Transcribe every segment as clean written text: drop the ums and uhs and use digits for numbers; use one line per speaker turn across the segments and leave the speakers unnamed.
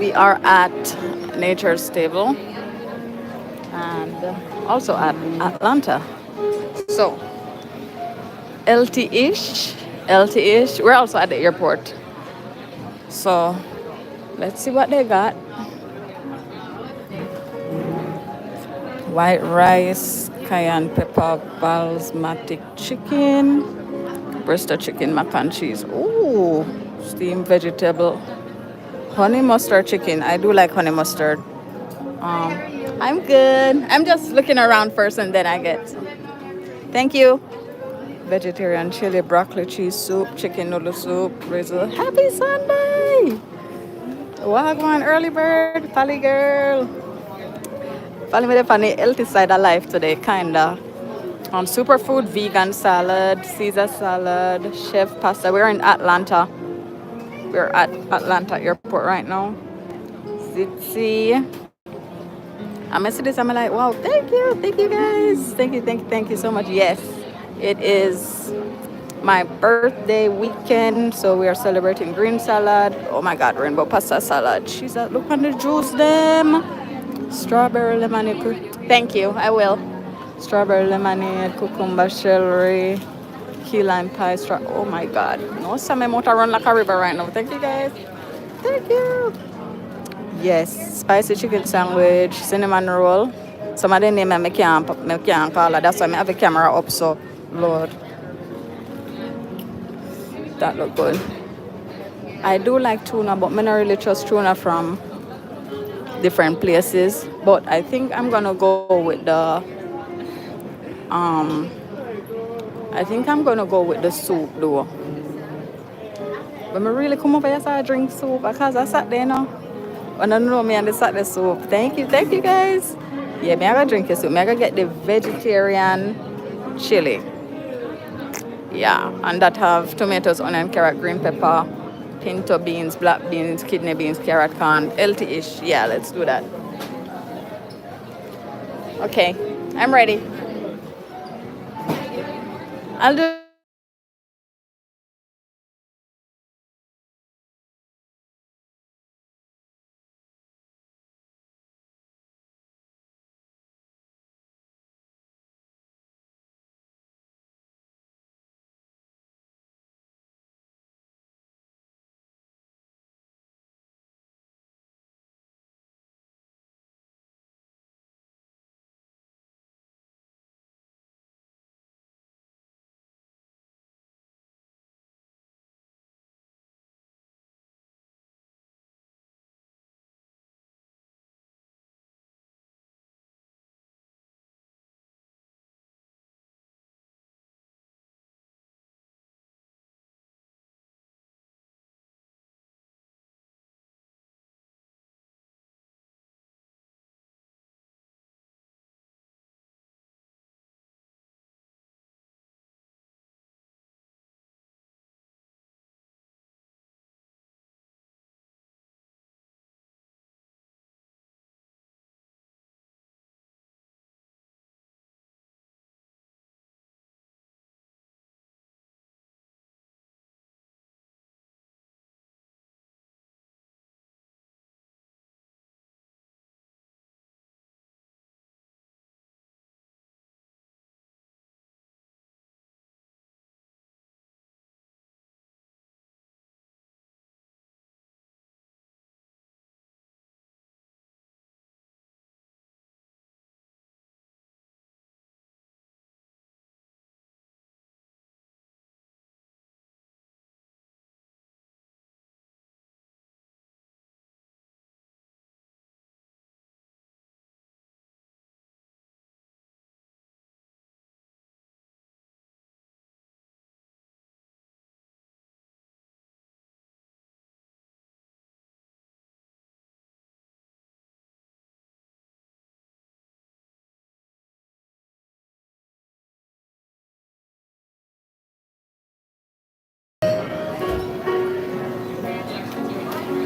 We are at Nature's Stable and also at Atlanta. So, LT-ish, LT-ish. We're also at the airport. So, let's see what they got. White rice, cayenne pepper, basmati chicken, Bristol chicken, mac and cheese. Ooh, steamed vegetable, honey mustard chicken. I do like honey mustard. Um, I'm good. I'm just looking around first and then I get. Thank you. Vegetarian chili, broccoli cheese soup, chicken noodle soup, drizzle. Happy Sunday! Wagwan early bird, Pally girl. Follow me on the healthy side of life today, kinda. Superfood vegan salad, Caesar salad, chef pasta. We're in Atlanta. We're at Atlanta airport right now. Zitsy. I'm gonna see this. I'm like, wow, thank you guys. Thank you so much. Yes, it is my birthday weekend, so we are celebrating green salad. Oh my God, rainbow pasta salad. She's at look on the juice them. Strawberry lemonade. Thank you. I will. Strawberry lemonade, cucumber celery, key lime pie. Oh my God. No, some motor run like a river right now. Thank you guys. Thank you. Yes, spicy chicken sandwich, cinnamon roll. Some of the name I can't call it. That's why I have the camera up. So, Lord, that look good. I do like tuna, but I don't really trust tuna from different places. But I think I'm gonna go with the um. I think I'm gonna go with the soup though. When I really come over here, so I drink soup because I sat there now. When I know me and they sat the soup. Thank you guys. Yeah, me I gotta drink the soup. Me I gotta get the vegetarian chili. Yeah, and that have tomatoes, onion, carrot, green pepper, pinto beans, black beans, kidney beans, carrot, corn, healthy-ish. Yeah, let's do that. Okay, I'm ready. I'll do the same thing.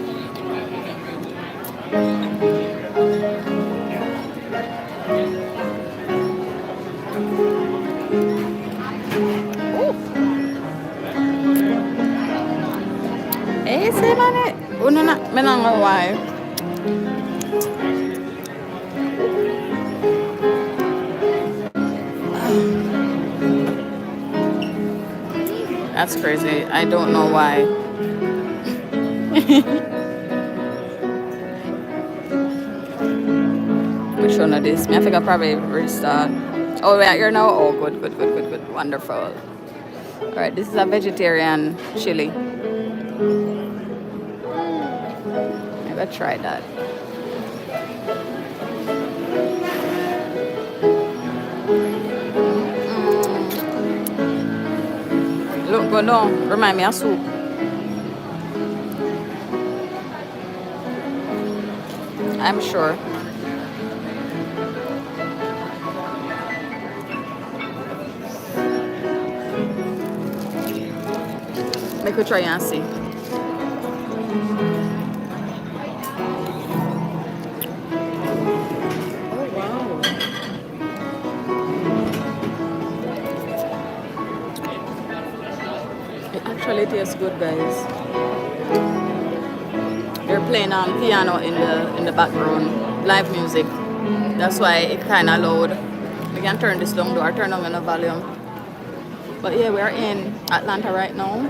I'll do the same thing. Eh, say man, oh no, no, me not know why. That's crazy. I don't know why. Which one of this? Me, I think I probably restart. Oh, we're here now? Oh, good, good, good, good, good. Wonderful. Alright, this is a vegetarian chili. Maybe try that. Look good on. Remind me of soup. I'm sure. Make a try and see. Oh wow. It actually tastes good, guys. They're playing piano in the background, live music. That's why it kind of loud. We can turn this down, or turn down the volume. But yeah, we're in Atlanta right now,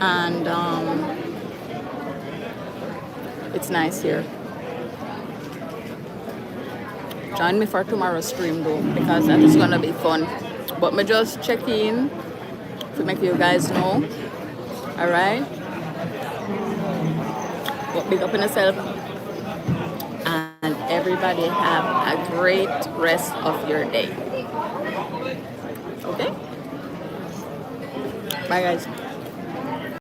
and it's nice here. Join me for tomorrow's stream though, because that is gonna be fun. But me just check in to make you guys know. All right. But big up on yourself, and everybody have a great rest of your day. Okay. Bye, guys.